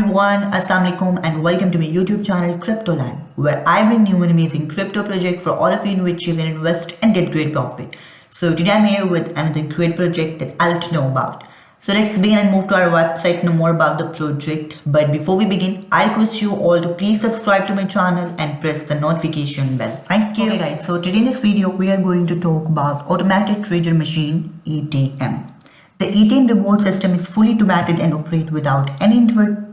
everyone, Assalamu alaikum and welcome to my YouTube channel Cryptoland, where I bring new and amazing crypto project for all of you in which you can invest and get great profit. So today I'm here with another great project that I'll let you know about. So let's begin and move to our website to know more about the project. But before we begin, I request you all to please subscribe to my channel and press the notification bell. Thank you. Okay guys, so today in this video we are going to talk about automated treasure machine ATM. The ATM reward system is fully automated and operate without any intervention.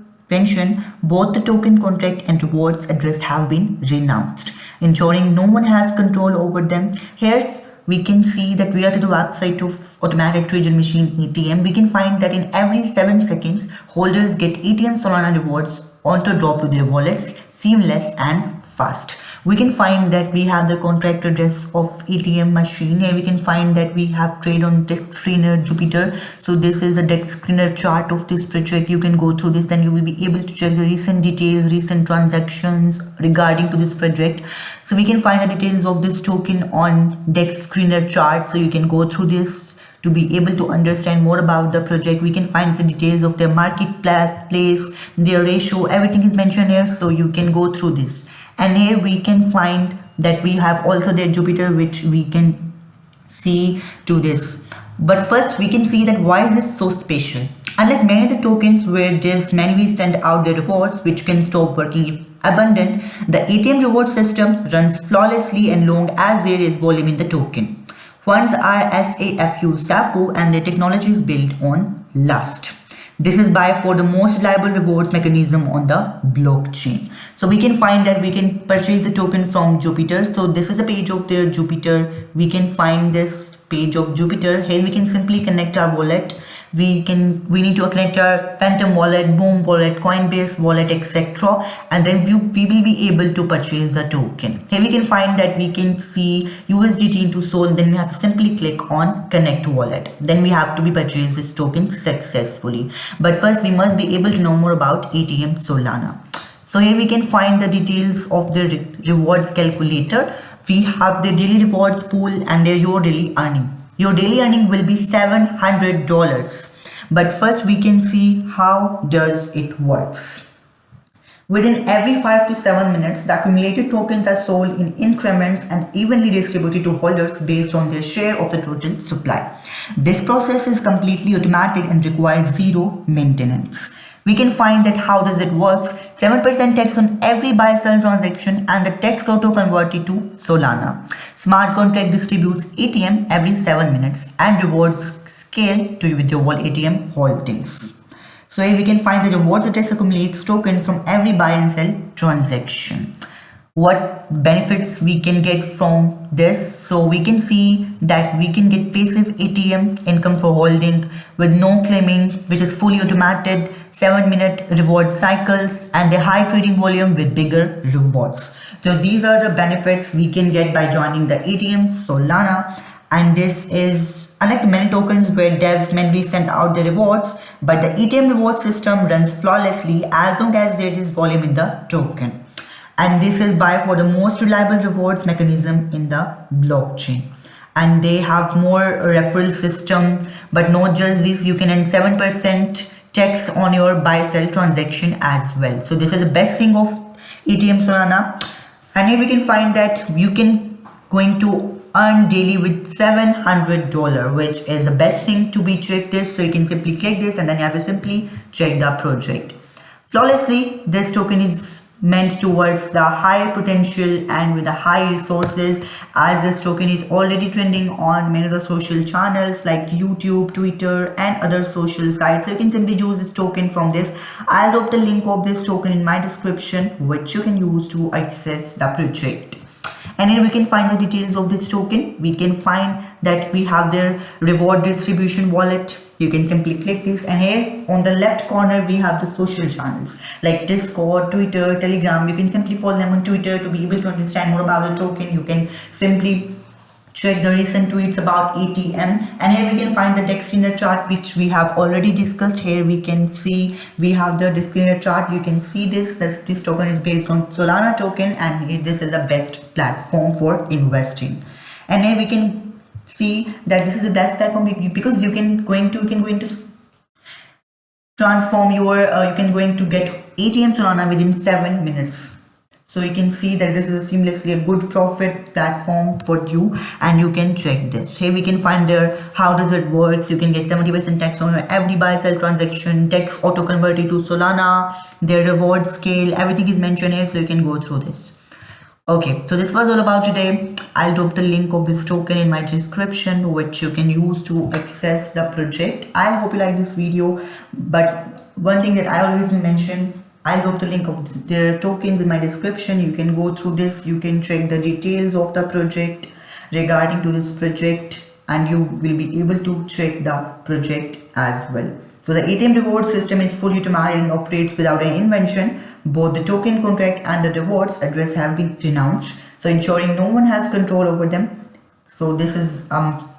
Both the token contract and rewards address have been renounced, ensuring no one has control over them. Here's we can see that we are to the website of automatic treasure machine ATM. We can find that in every 7 seconds, holders get ATM Solana rewards auto drop to their wallets, seamless and fast. We can find that we have the contract address of ATM machine, and we can find that we have trade on Dex Screener Jupiter. So this is a Dex Screener chart of this project. You can go through this and you will be able to check the recent details, recent transactions regarding to this project. So we can find the details of this token on Dex Screener chart. So you can go through this to be able to understand more about the project. We can find the details of their marketplace, their ratio, everything is mentioned here. So you can go through this. And here we can find that we have also their Jupiter, which we can see to this. But first we can see that why is this so special? Unlike many of the tokens where just manually send out the rewards which can stop working if abundant, the ATM reward system runs flawlessly and long as there is volume in the token. Funds are SAFU and the technology is built on Last. This is by far the most reliable rewards mechanism on the blockchain. So we can find that we can purchase the token from Jupiter. So this is a page of their Jupiter. We can find this page of Jupiter. Here we can simply connect our wallet. We need to connect our Phantom wallet, Boom wallet, Coinbase wallet, etc. And then we will be able to purchase the token. Here we can find that we can see USDT into Sol. Then we have to simply click on connect wallet. Then we have to be purchased this token successfully. But first we must be able to know more about ATM Solana. So here we can find the details of the rewards calculator. We have the daily rewards pool and your daily earning. Your daily earning will be $700. But first we can see how does it works. Within every 5 to 7 minutes, the accumulated tokens are sold in increments and evenly distributed to holders based on their share of the total supply. This process is completely automatic and requires zero maintenance. We can find that how does it works. 7% tax on every buy-sell transaction and the tax auto converted to Solana. Smart contract distributes ATM every 7 minutes and rewards scale to with your whole ATM holdings. So here we can find that the rewards address accumulates tokens from every buy and sell transaction. What benefits we can get from this? So we can see that we can get passive ATM income for holding with no claiming, which is fully automated, 7-minute reward cycles and the high trading volume with bigger rewards. So these are the benefits we can get by joining the ATM Solana. And this is unlike many tokens where devs manually send out the rewards, but the ATM reward system runs flawlessly as long as there is volume in the token. And this is by far the most reliable rewards mechanism in the blockchain. And they have more referral system, but not just this, you can earn 7% tax on your buy sell transaction as well. So this is the best thing of ATM Solana. And here we can find that you can going to earn daily with $700, which is the best thing to be checked this. So you can simply click this and then you have to simply check the project. Flawlessly, this token is meant towards the higher potential and with the high resources, as this token is already trending on many of the social channels like YouTube, Twitter and other social sites. So you can simply use this token from this. I'll drop the link of this token in my description, which you can use to access the project. And here we can find the details of this token. We can find that we have their reward distribution wallet. You can simply click this, and here on the left corner we have the social channels like Discord, Twitter, Telegram. You can simply follow them on Twitter to be able to understand more about the token. You can simply check the recent tweets about ATM. And here we can find the Dex Screener chart, which we have already discussed. Here we can see we have the Dex Screener chart. You can see this token is based on Solana token, and this is the best platform for investing. And here we can see that this is the best platform because you can go into transform your you can going to get ATM Solana within 7 minutes. So you can see that this is seamlessly a good profit platform for you, and you can check this. Here we can find there how does it works. You can get 70% tax on your every buy sell transaction, tax auto converted to Solana, their reward scale, everything is mentioned here, so you can go through this. Okay, so this was all about today. I'll drop the link of this token in my description, which you can use to access the project. I hope you like this video, but one thing that I always mention, I'll drop the link of their tokens in my description. You can go through this, you can check the details of the project regarding to this project, and you will be able to check the project as well. So the ATM reward system is fully automated and operates without any invention. Both the token contract and the rewards address have been renounced, so ensuring no one has control over them. So this is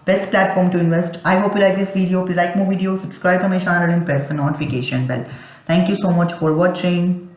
best platform to invest. I hope you like this video. Please like more videos, subscribe to my channel and press the notification bell. Thank you so much for watching.